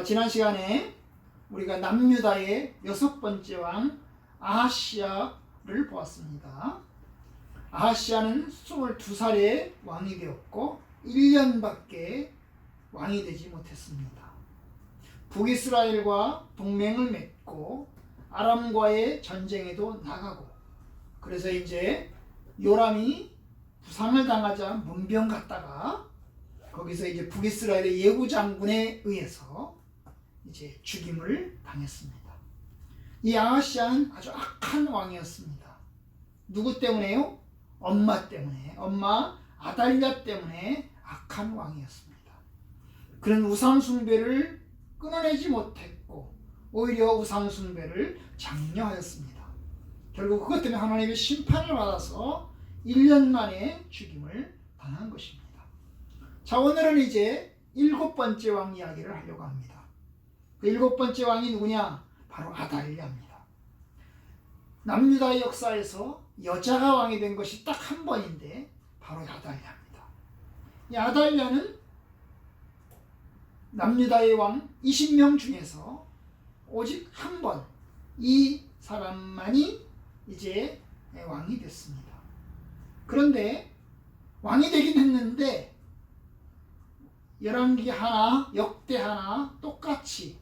지난 시간에 우리가 남유다의 6번째 왕 아하시야를 보았습니다. 아하시야는 22살에 왕이 되었고 1년밖에 왕이 되지 못했습니다. 북이스라엘과 동맹을 맺고 아람과의 전쟁에도 나가고, 그래서 이제 요람이 부상을 당하자 문병 갔다가 거기서 이제 북이스라엘의 예후 장군에 의해서 이제 죽임을 당했습니다. 이 아하시야는 아주 악한 왕이었습니다. 누구 때문에요? 엄마 때문에, 엄마 아달랴 때문에 악한 왕이었습니다. 그런 우상숭배를 끊어내지 못했고 오히려 우상숭배를 장려하였습니다. 결국 그것 때문에 하나님의 심판을 받아서 1년 만에 죽임을 당한 것입니다. 자, 오늘은 이제 7번째 왕 이야기를 하려고 합니다. 그 7번째 왕이 누구냐? 바로 아달랴입니다. 남유다의 역사에서 여자가 왕이 된 것이 딱 한 번인데 바로 아달랴입니다. 이 아달랴는 남유다의 왕 20명 중에서 오직 한 번, 이 사람만이 이제 왕이 됐습니다. 그런데 왕이 되긴 했는데 열왕기 하나, 역대 하나 똑같이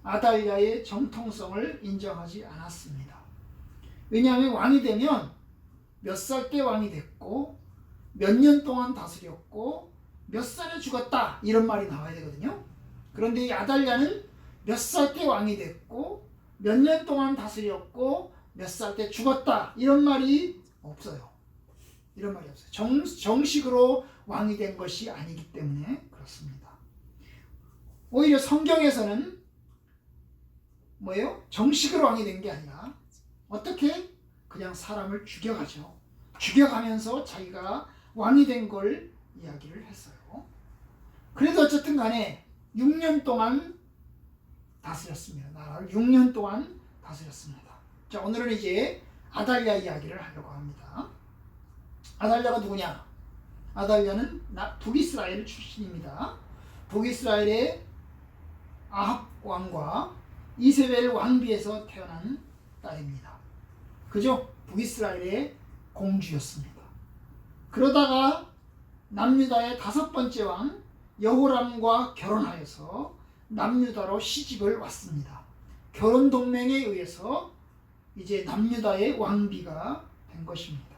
아달랴의 정통성을 인정하지 않았습니다. 왜냐하면 왕이 되면 몇 살 때 왕이 됐고 몇 년 동안 다스렸고 몇 살에 죽었다 이런 말이 나와야 되거든요. 그런데 이 아달랴는 몇 살 때 왕이 됐고 몇 년 동안 다스렸고 몇 살 때 죽었다 이런 말이 없어요. 이런 말이 없어요. 정식으로 왕이 된 것이 아니기 때문에 그렇습니다. 오히려 성경에서는 뭐예요? 정식으로 왕이 된 게 아니라 어떻게? 그냥 사람을 죽여가죠. 죽여가면서 자기가 왕이 된 걸 이야기를 했어요. 그래도 어쨌든 간에 6년 동안 다스렸습니다. 나라를 6년 동안 다스렸습니다. 자, 오늘은 이제 아달랴 이야기를 하려고 합니다. 아달랴가 누구냐? 아달랴는 북이스라엘 출신입니다. 북이스라엘의 아합 왕과 이세벨 왕비에서 태어난 딸입니다. 그죠? 북이스라엘의 공주였습니다. 그러다가 남유다의 5번째 왕 여호람과 결혼하여서 남유다로 시집을 왔습니다. 결혼 동맹에 의해서 이제 남유다의 왕비가 된 것입니다.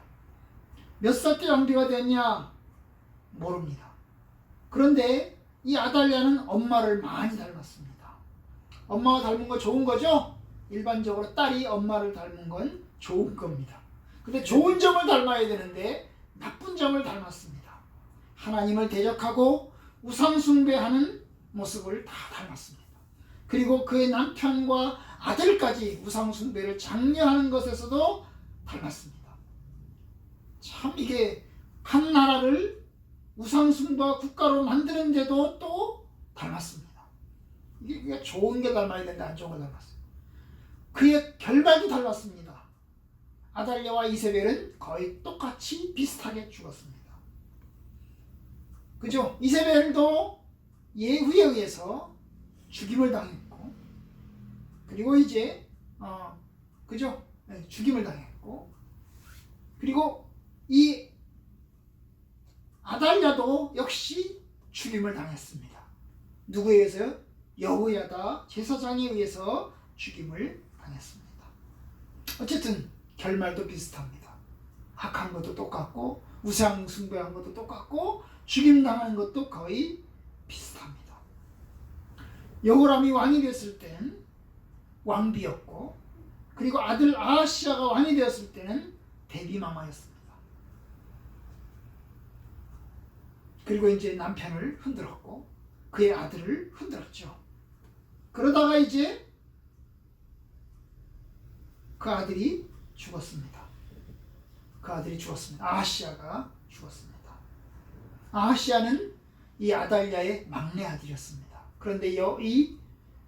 몇 살 때 왕비가 됐냐? 모릅니다. 그런데 이 아달랴는 엄마를 많이 닮았습니다. 엄마가 닮은 거 좋은 거죠? 일반적으로 딸이 엄마를 닮은 건 좋은 겁니다. 근데 좋은 점을 닮아야 되는데 나쁜 점을 닮았습니다. 하나님을 대적하고 우상숭배하는 모습을 다 닮았습니다. 그리고 그의 남편과 아들까지 우상숭배를 장려하는 것에서도 닮았습니다. 참 이게 한 나라를 우상숭배와 국가로 만드는데도 또 닮았습니다. 이게 좋은 게 닮아야 되는데 안 좋은 걸 닮았어요. 그의 결말도 닮았습니다. 아달랴와 이세벨은 거의 똑같이 비슷하게 죽었습니다. 그죠? 이세벨도 예후에 의해서 죽임을 당했고, 그리고 이제 그죠? 죽임을 당했고, 그리고 이 아달랴도 역시 죽임을 당했습니다. 누구에 의해서요? 여호야다 제사장에 의해서 죽임을 당했습니다. 어쨌든 결말도 비슷합니다. 악한 것도 똑같고 우상 숭배한 것도 똑같고 죽임당하는 것도 거의 비슷합니다. 여호람이 왕이 됐을 땐 왕비였고, 그리고 아들 아하시야가 왕이 되었을 때는 대비마마였습니다. 그리고 이제 남편을 흔들었고 그의 아들을 흔들었죠. 그러다가 이제 그 아들이 죽었습니다. 아하시야가 죽었습니다. 아하시야는 이 아달랴의 막내 아들이었습니다. 그런데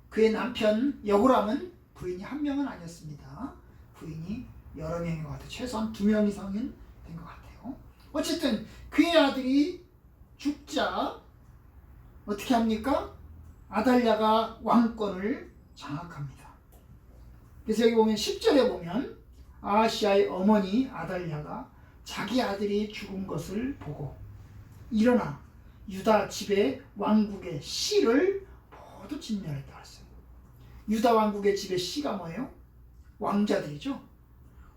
그의 남편 여호람은 부인이 한 명은 아니었습니다. 부인이 여러 명인 것 같아요. 최소한 2명 이상은 된 것 같아요. 어쨌든 그의 아들이 죽자 어떻게 합니까? 아달랴가 왕권을 장악합니다. 그래서 여기 보면 10절에 보면 아하시아의 어머니 아달랴가 자기 아들이 죽은 것을 보고 일어나 유다 집의 왕국의 씨를 모두 진멸했다 했어요. 유다 왕국의 집의 씨가 뭐예요? 왕자들이죠.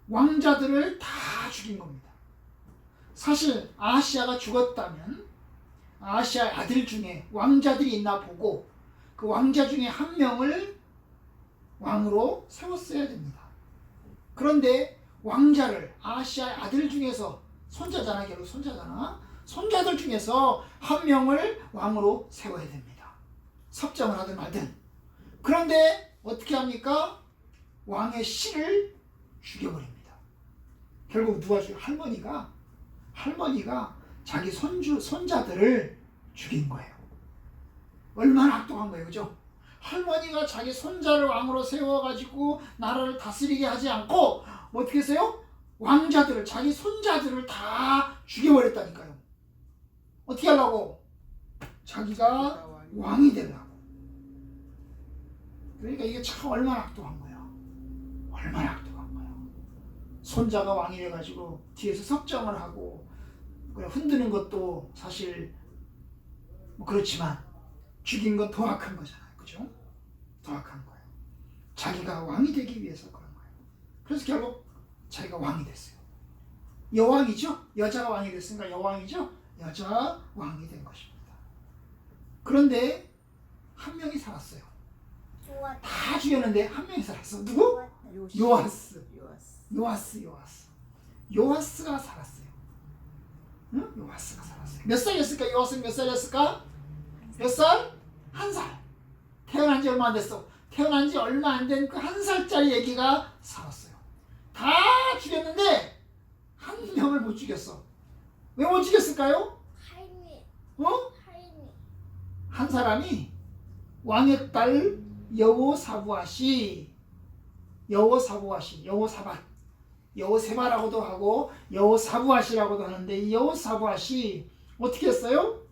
왕자들을 다 죽인 겁니다. 사실 아하시아가 죽었다면 아하시아의 아들 중에 왕자들이 있나 보고 그 왕자 중에 한 명을 왕으로 세웠어야 됩니다. 그런데 왕자를 아하시아의 아들 중에서 손자잖아, 결국 손자잖아. 손자들 중에서 한 명을 왕으로 세워야 됩니다. 섭정을 하든 말든. 그런데 어떻게 합니까? 왕의 씨를 죽여버립니다. 결국 누가 죽여? 할머니가 자기 손자들을 죽인 거예요. 얼마나 악독한 거예요, 그죠? 할머니가 자기 손자를 왕으로 세워가지고 나라를 다스리게 하지 않고 어떻게 했어요? 왕자들을, 자기 손자들을 다 죽여버렸다니까요. 어떻게 하려고? 자기가 왕이 되려고. 그러니까 이게 참 얼마나 악독한 거야. 얼마나 악독한 거야. 손자가 왕이 돼가지고 뒤에서 섭정을 하고 흔드는 것도 사실 뭐 그렇지만 죽인 건 더 악한 거잖아요. 그죠? 더 악한 거예요. 자기가 왕이 되기 위해서 그런 거예요. 그래서 결국 자기가 왕이 됐어요. 여왕이죠? 여자가 왕이 됐으니까 여왕이죠? 여자 왕이 된 것입니다. 그런데 한 명이 살았어요. 다 죽였는데 한 명이 살았어. 누구? 요아스가 살았어요. 응? 요아스가 살았어요. 몇 살이었을까? 요아스는 몇 살이었을까? 몇 살? 1살. 태어난 지 얼마 안 됐어. 태어난 지 얼마 안 된 그 1살짜리 애기가 살았어요. 다 죽였는데 한 명을 못 죽였어. 왜 못 죽였을까요? 한 사람이 왕의 딸 여호세바라고도 하고 여호사부앗이라고도 하는데 이 여호사부앗이 어떻게 했어요?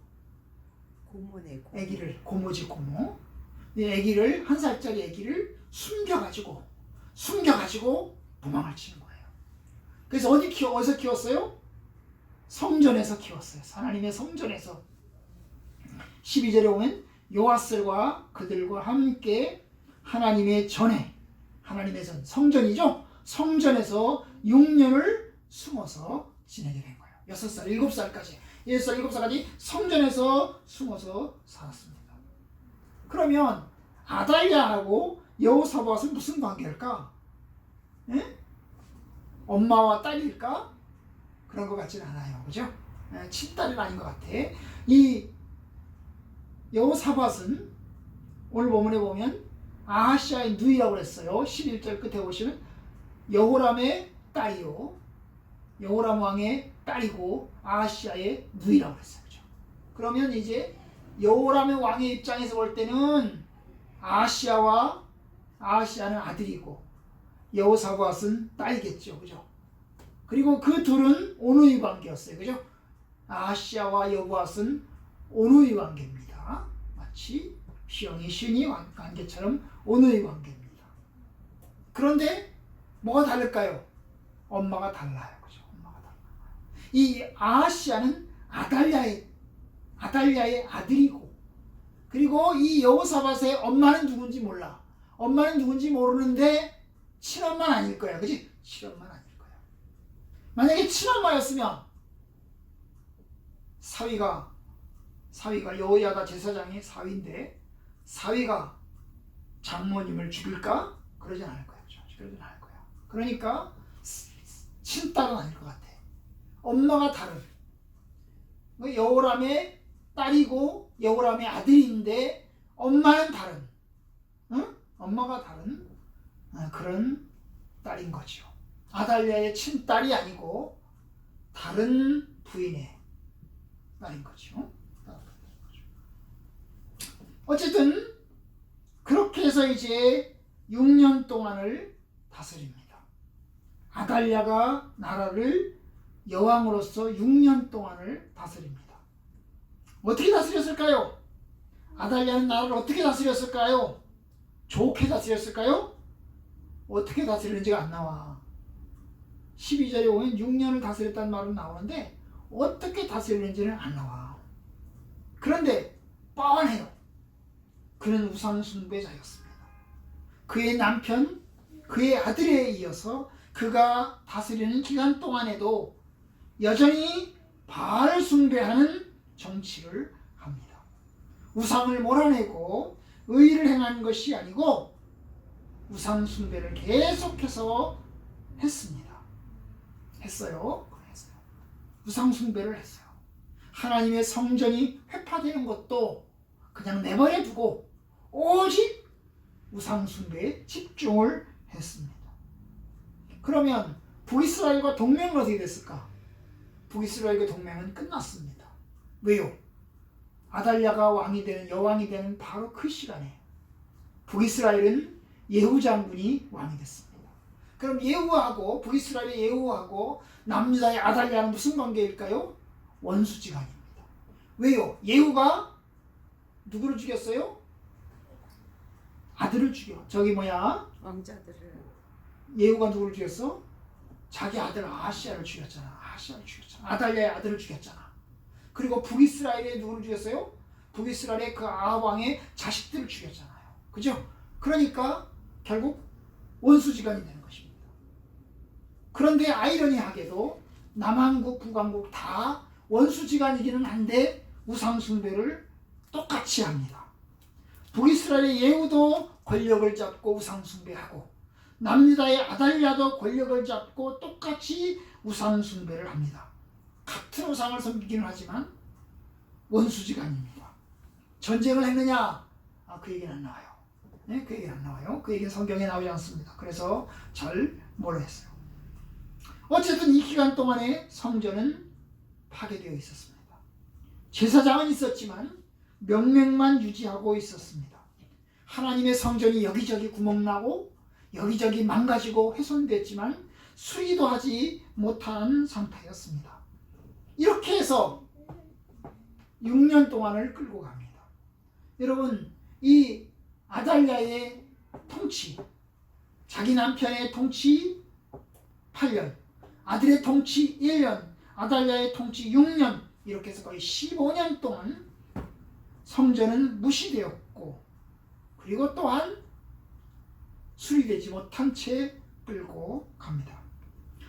고모지. 이 애기를, 1살짜리 애기를 숨겨가지고 도망을 치는 거예요. 그래서 어디서 키웠어요? 성전에서 키웠어요. 하나님의 성전에서. 12절에 보면 요아스과 그들과 함께 하나님의 전에, 하나님의 전, 성전이죠? 성전에서 6년을 숨어서 지내게 된 거예요. 6살, 7살까지. 6살, 7살까지 성전에서 숨어서 살았습니다. 그러면 아달랴하고 여호사밧은 무슨 관계일까? 에? 엄마와 딸일까? 그런 것 같지는 않아요. 그죠? 친딸은 아닌 것 같아. 이 여호사밧은 오늘 본문에 보면 아하시아의 누이라고 그랬어요. 11절 끝에 보시면 여호람의 딸이요. 여호람 왕의 딸이고 아하시아의 누이라고 그랬어요. 그죠? 그러면 이제 여호람의 왕의 입장에서 볼 때는 아하시아는 아들이고 여호사밧은 딸이겠죠. 그죠? 그리고 그 둘은 온누이 관계였어요. 그죠? 아하시아와 여호밧은 온누이 관계입니다. 마치 시온이 신이 관계처럼 온누이 관계입니다. 그런데 뭐가 다를까요? 엄마가 달라요. 그죠? 엄마가 달라요. 이 아하시아는 아달랴의 아들이고, 그리고 이 여호사밧의 엄마는 누군지 몰라. 엄마는 누군지 모르는데 친엄마는 아닐 거야. 그지? 친엄마는 아닐 거야. 만약에 친엄마였으면 사위가 여호야다 제사장이 사위인데 사위가 장모님을 죽일까? 그러진 않을 거야. 그러진 않을 거야. 그러니까 친딸은 아닐 것 같아. 엄마가 다른. 여호람의 딸이고 여호람의 아들인데 엄마는 다른. 응? 엄마가 다른 그런 딸인 거죠. 아달랴의 친딸이 아니고 다른 부인의 딸인 거죠. 어쨌든 그렇게 해서 이제 6년 동안을 다스립니다. 아달랴가 나라를 여왕으로서 6년 동안을 다스립니다. 어떻게 다스렸을까요? 아달랴는 나라를 어떻게 다스렸을까요? 좋게 다스렸을까요? 어떻게 다스렸는지가 안 나와. 12절에 보면 6년을 다스렸다는 말은 나오는데 어떻게 다스렸는지는 안 나와. 그런데 뻔해요. 그는 우상 숭배자였습니다. 그의 남편, 그의 아들에 이어서 그가 다스리는 기간 동안에도 여전히 바알 숭배하는 정치를 합니다. 우상을 몰아내고 의를 행하는 것이 아니고 우상 숭배를 계속해서 했습니다. 했어요. 우상 숭배를 했어요. 하나님의 성전이 회파되는 것도 그냥 내버려 두고 오직 우상 숭배에 집중을 했습니다. 그러면 북이스라엘과 동맹은 어떻게 됐을까? 북이스라엘과 동맹은 끝났습니다. 왜요? 아달랴가 왕이 되는, 여왕이 되는 바로 그 시간에 북이스라엘은 예후 장군이 왕이 됐습니다. 그럼 예후하고, 북이스라엘의 예후하고 남유다의 아달랴는 무슨 관계일까요? 원수지간입니다. 왜요? 예후가 누구를 죽였어요? 아들을 죽여. 저기 뭐야? 왕자들을. 예후가 누구를 죽였어? 자기 아들 아하시야를 죽였잖아. 아달랴의 아들을 죽였잖아. 그리고 북이스라엘의 누구를 죽였어요? 북이스라엘의 그 아합 왕의 자식들을 죽였잖아요. 그죠? 그러니까 결국 원수지간이 되는 것입니다. 그런데 아이러니하게도 남한국, 북한국 다 원수지간이기는 한데 우상숭배를 똑같이 합니다. 북이스라엘의 예후도 권력을 잡고 우상숭배하고 남유다의 아달랴도 권력을 잡고 똑같이 우상숭배를 합니다. 같은 우상을 섬기기는 하지만 원수지간입니다. 전쟁을 했느냐? 그 얘기는 안 나와요. 네, 그 얘기는 안 나와요. 그 얘기는 성경에 나오지 않습니다. 그래서 잘 모르겠어요. 어쨌든 이 기간 동안에 성전은 파괴되어 있었습니다. 제사장은 있었지만 명맥만 유지하고 있었습니다. 하나님의 성전이 여기저기 구멍나고 여기저기 망가지고 훼손됐지만 수리도 하지 못한 상태였습니다. 이렇게 해서 6년 동안을 끌고 갑니다. 여러분, 이 아달랴의 통치, 자기 남편의 통치 8년, 아들의 통치 1년, 아달랴의 통치 6년, 이렇게 해서 거의 15년 동안 성전은 무시되었고, 그리고 또한 수리되지 못한 채 끌고 갑니다.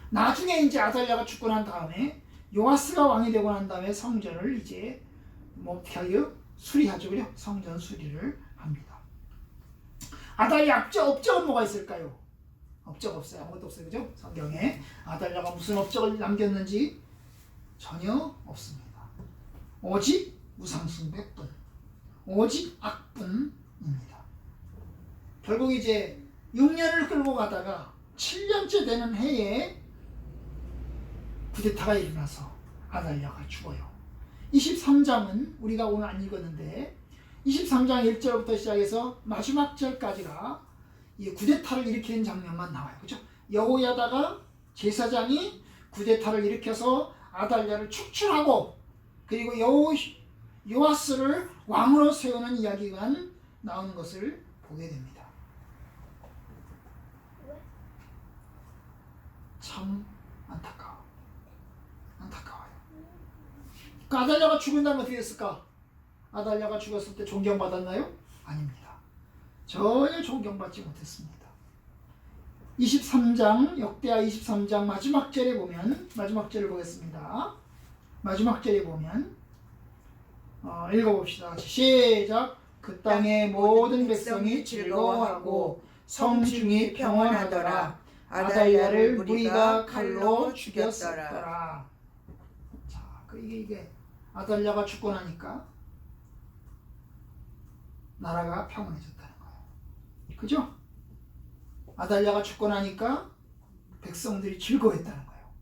나중에 이제 아달랴가 죽고 난 다음에 요아스가 왕이 되고 난 다음에 성전을 이제 어떻게 하요? 수리하죠. 그죠? 성전 수리를 합니다. 아달랴 업적은 뭐가 있을까요? 업적 없어요. 아무것도 없어요. 그죠? 성경에 아달랴가 무슨 업적을 남겼는지 전혀 없습니다. 오직 우상숭배뿐, 오직 악뿐입니다. 결국 이제 6년을 끌고 가다가 7년째 되는 해에 쿠데타가 일어나서 아달랴가 죽어요. 23장은 우리가 오늘 안 읽었는데 23장 1절부터 시작해서 마지막 절까지가 이 쿠데타를 일으키는 장면만 나와요. 그죠? 여호야다가 제사장이 쿠데타를 일으켜서 아달랴를 축출하고 그리고 요아스를 왕으로 세우는 이야기가 나오는 것을 보게 됩니다. 참 안타까워요. 그 아달랴가 죽은 다음에 어떻게 됐을까? 아달랴가 죽었을 때 존경받았나요? 아닙니다. 전혀 존경받지 못했습니다. 23장, 역대하 23장 마지막 절에 보면, 마지막 절을 보겠습니다. 마지막 절에 보면 읽어봅시다. 시작! 그 땅의 모든 백성이 즐거워하고 성중이 평안하더라. 아달랴를 무리가 칼로 죽였더라. 자, 이게 아달랴가 죽고 나니까 나라가 평온해졌다는 거예요. 그죠? 아달랴가 죽고 나니까 백성들이 즐거워했다는 거예요.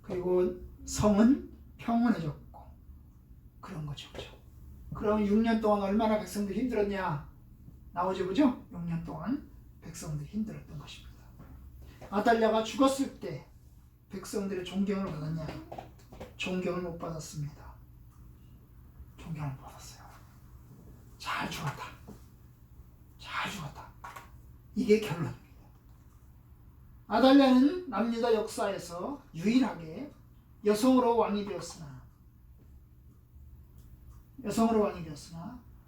그리고 성은 평온해졌고 그런 거죠. 그죠? 그럼 6년 동안 얼마나 백성들이 힘들었냐? 나오죠. 그죠? 6년 동안 백성들이 힘들었던 것입니다. 아달랴가 죽었을 때 백성들의 존경을 받았냐? 존경을 못 받았습니다. 존경을 못 받았어요. 잘 죽었다. 잘 죽었다. 이게 결론입니다. 아달랴는 남유다 역사에서 유일하게 여성으로 왕이 되었으나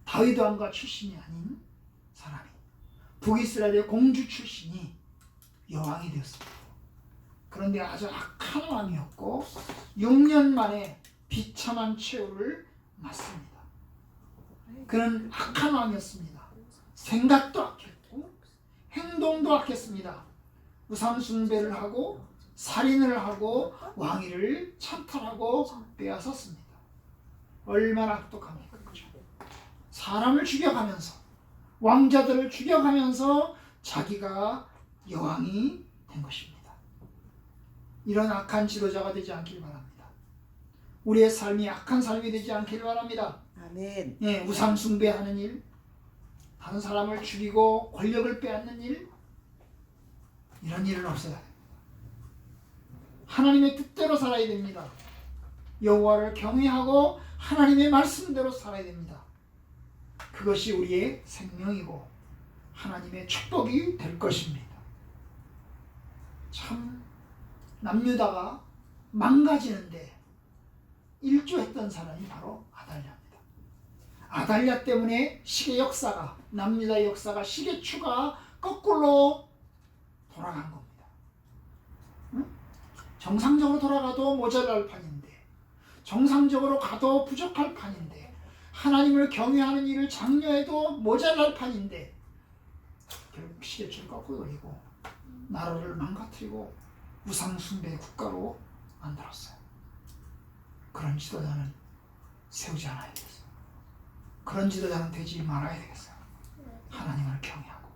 다윗 왕과 출신이 아닌 사람이 북이스라엘의 공주 출신이 여왕이 되었습니다. 그런데 아주 악한 왕이었고 6년 만에 비참한 최후를 맞습니다. 그는 악한 왕이었습니다. 생각도 악했고 행동도 악했습니다. 우상 숭배를 하고 살인을 하고 왕위를 찬탈하고 빼앗았습니다. 얼마나 악독합니까? 그렇죠? 사람을 죽여가면서 왕자들을 죽여가면서 자기가 여왕이 된 것입니다. 이런 악한 지도자가 되지 않길 바랍니다. 우리의 삶이 악한 삶이 되지 않길 바랍니다. 아멘. 예, 우상 숭배하는 일, 다른 사람을 죽이고 권력을 빼앗는 일, 이런 일은 없어야 됩니다. 하나님의 뜻대로 살아야 됩니다. 여호와를 경외하고 하나님의 말씀대로 살아야 됩니다. 그것이 우리의 생명이고 하나님의 축복이 될 것입니다. 참 남유다가 망가지는데 일조했던 사람이 바로 아달랴입니다. 아달랴 때문에 시계 역사가, 남유다 역사가, 시계추가 거꾸로 돌아간 겁니다. 응? 정상적으로 돌아가도 모자랄 판인데, 정상적으로 가도 부족할 판인데, 하나님을 경외하는 일을 장려해도 모자랄 판인데, 결국 시계추를 거꾸로 돌리고 나라를 망가뜨리고 우상숭배 국가로 만들었어요. 그런 지도자는 세우지 않아야 되겠어요. 그런 지도자는 되지 말아야 되겠어요. 하나님을 경외하고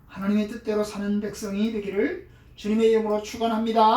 하나님의 뜻대로 사는 백성이 되기를 주님의 이름으로 축원합니다.